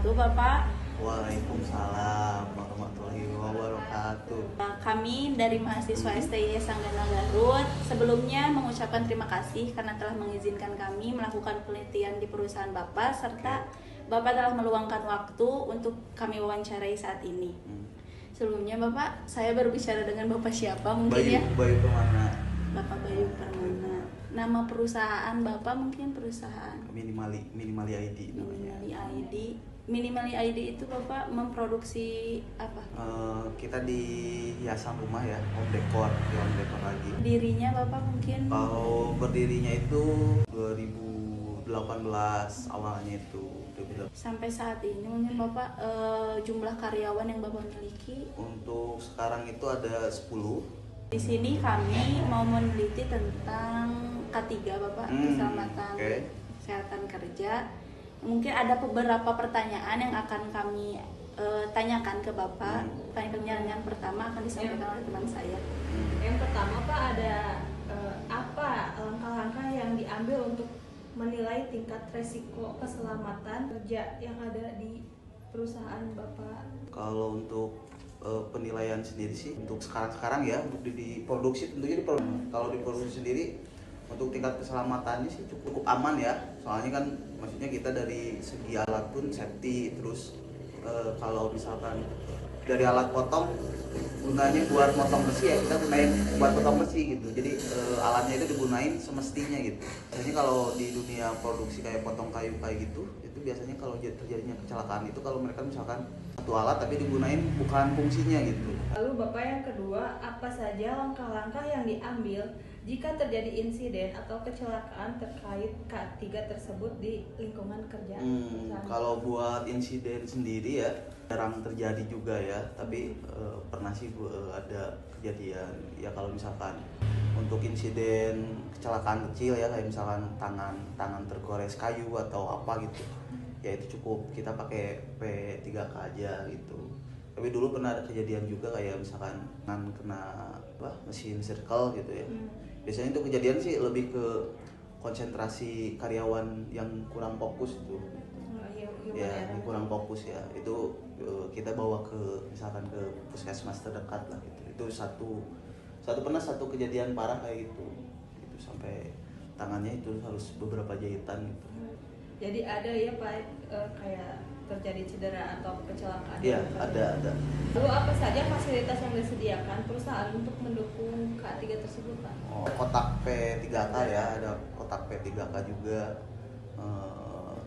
wabarakatuh, Bapak. Waalaikumsalam warahmatullahi wabarakatuh. Kami dari mahasiswa STI Sanggana Garut sebelumnya mengucapkan terima kasih karena telah mengizinkan kami melakukan penelitian di perusahaan Bapak serta Bapak telah meluangkan waktu untuk kami wawancarai saat ini. Sebelumnya Bapak, saya berbicara dengan Bapak siapa mungkin Bayu, ya? Bayu Permana. Bapak Bayu Permana. Nama perusahaan Bapak mungkin perusahaan Minimali ID namanya. Minimali ID itu Bapak memproduksi apa? Kita di hiasan rumah ya, home decor lagi. Dirinya Bapak mungkin? Kalau berdirinya itu 2018 awalnya itu. Sampai saat ini mungkin Bapak jumlah karyawan yang Bapak miliki? Untuk sekarang itu ada 10. Di sini kami mau meneliti tentang K3 Bapak, keselamatan kesehatan kerja. Mungkin ada beberapa pertanyaan yang akan kami tanyakan ke Bapak. Pertanyaan pertama akan disampaikan oleh teman saya. Yang pertama Pak, ada apa langkah-langkah yang diambil untuk menilai tingkat resiko keselamatan kerja yang ada di perusahaan Bapak? Kalau untuk penilaian sendiri sih untuk sekarang ya, untuk di produksi tentunya kalau di produksi sendiri untuk tingkat keselamatannya sih cukup aman ya, soalnya kan maksudnya kita dari segi alat pun safety. Terus kalau misalkan dari alat potong gunanya buat potong besi ya, kita gunain buat potong besi gitu, jadi alatnya itu digunain semestinya gitu. Biasanya kalau di dunia produksi kayak potong kayu kayak gitu, itu biasanya kalau terjadinya kecelakaan itu kalau mereka misalkan satu alat tapi digunain bukan fungsinya gitu. Lalu Bapak yang kedua, apa saja langkah-langkah yang diambil jika terjadi insiden atau kecelakaan terkait K3 tersebut di lingkungan kerja? Kalau buat insiden sendiri ya jarang terjadi juga ya, tapi pernah sih ada kejadian ya. Kalau misalkan untuk insiden kecelakaan kecil ya, kayak misalkan tangan tergores kayu atau apa gitu ya, itu cukup kita pakai P3K aja gitu. Tapi dulu pernah ada kejadian juga kayak misalkan kena mesin circle gitu ya. Biasanya itu kejadian sih lebih ke konsentrasi karyawan yang kurang fokus itu. Kurang fokus ya. Itu kita bawa ke misalkan ke puskesmas terdekat lah gitu. Itu satu kejadian parah kayak gitu. Itu sampai tangannya itu harus beberapa jahitan gitu. Jadi ada ya Pak kayak terjadi cedera atau kecelakaan? Iya, ada. Lalu apa saja fasilitas yang disediakan perusahaan untuk mendukung K3 tersebut Pak? Kotak P3K ya, ada kotak P3K juga.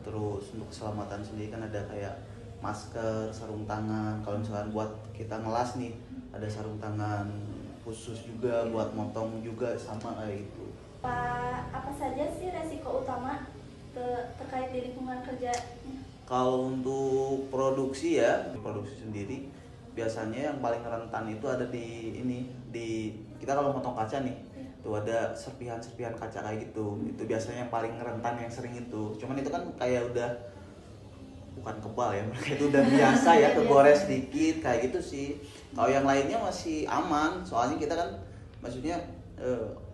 Terus untuk keselamatan sendiri kan ada kayak masker, sarung tangan. Kalau misalkan buat kita ngelas nih, ada sarung tangan khusus juga buat motong juga sama kayak gitu. Pak, apa saja sih resiko utama terkait di lingkungan kerja? Kalau untuk produksi ya, di produksi sendiri biasanya yang paling rentan itu ada di kita kalau motong kaca nih, tuh ada serpihan kaca kayak gitu. Itu biasanya yang paling rentan, yang sering itu. Cuman itu kan kayak udah bukan kebal ya, mereka itu udah biasa ya, kegores dikit kayak gitu sih. Kalau yang lainnya masih aman, soalnya kita kan maksudnya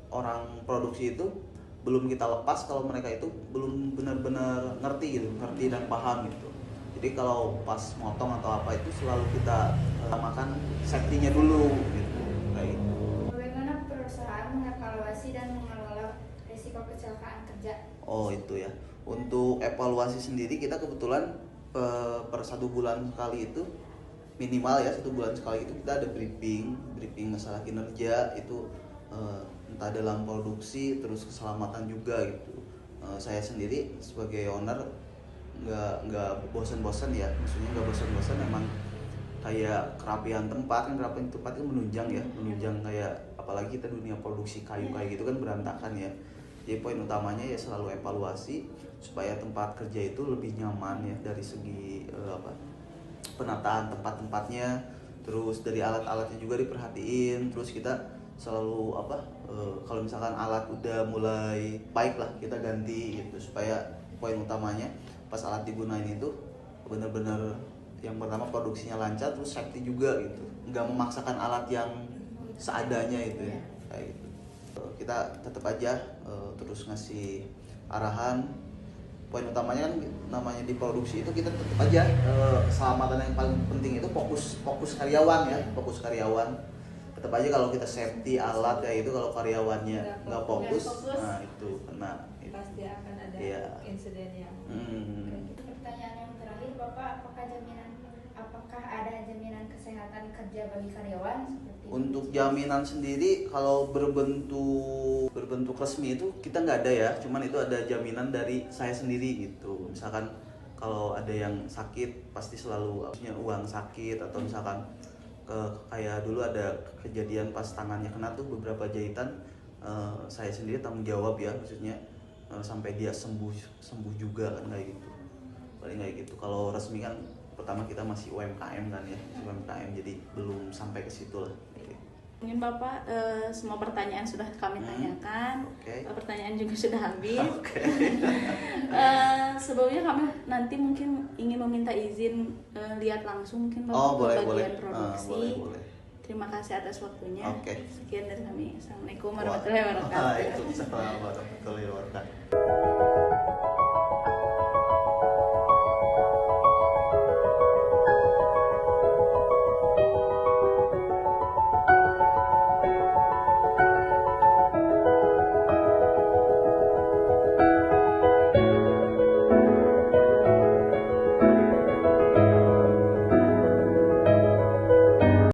orang produksi itu belum kita lepas kalau mereka itu belum benar-benar ngerti dan paham gitu. Jadi kalau pas motong atau apa itu selalu kita makan safety-nya dulu gitu. Kayak gitu. Bagaimana perusahaan mengevaluasi dan mengelola risiko kecelakaan kerja? Oh itu ya. Untuk evaluasi sendiri kita kebetulan per 1 bulan sekali itu minimal ya, 1 bulan sekali itu kita ada briefing masalah kinerja itu, entah dalam produksi terus keselamatan juga gitu. Saya sendiri sebagai owner nggak bosan-bosan ya, maksudnya nggak bosan-bosan, emang kayak kerapian tempat itu menunjang kayak apalagi kita dunia produksi kayu kayak gitu kan berantakan ya. Jadi poin utamanya ya selalu evaluasi supaya tempat kerja itu lebih nyaman ya, dari segi penataan tempat-tempatnya, terus dari alat-alatnya juga diperhatiin. Terus kita selalu kalau misalkan alat udah mulai baik lah kita ganti gitu, supaya poin utamanya pas alat digunain itu benar-benar yang pertama produksinya lancar, terus safety juga gitu, nggak memaksakan alat yang seadanya itu ya kayak gitu. Kita tetap aja terus ngasih arahan poin utamanya kan namanya di produksi itu kita tetap aja keselamatan yang paling penting itu fokus karyawan ya, fokus karyawan. Tetap aja kalau kita safety alat kayak itu, kalau karyawannya nggak fokus, nah itu kena. Pasti akan ada Iya. insiden yang Pertanyaan yang terakhir, Bapak, apakah ada jaminan kesehatan kerja bagi karyawan seperti Untuk jaminan sendiri kalau berbentuk resmi itu kita nggak ada ya, cuman itu ada jaminan dari saya sendiri gitu. Misalkan kalau ada yang sakit pasti selalu punya uang sakit, atau misalkan kayak dulu ada kejadian pas tangannya kena tuh beberapa jahitan, saya sendiri tanggung jawab ya, maksudnya sampai dia sembuh juga kan, kayak gitu. Paling kayak gitu. Kalau resmi kan pertama kita masih UMKM kan ya, masih UMKM, jadi belum sampai ke situ lah. Mungkin Bapak semua pertanyaan sudah kami tanyakan. Oke. Pertanyaan juga sudah habis. Oke. Sebelumnya kami nanti mungkin ingin meminta izin lihat langsung mungkin Bapak Oh, boleh, ke boleh. bagian produksi. Boleh. Terima kasih atas waktunya. Oke. Sekian dari kami. Assalamualaikum warahmatullahi wabarakatuh. Waalaikumsalam warahmatullahi wabarakatuh.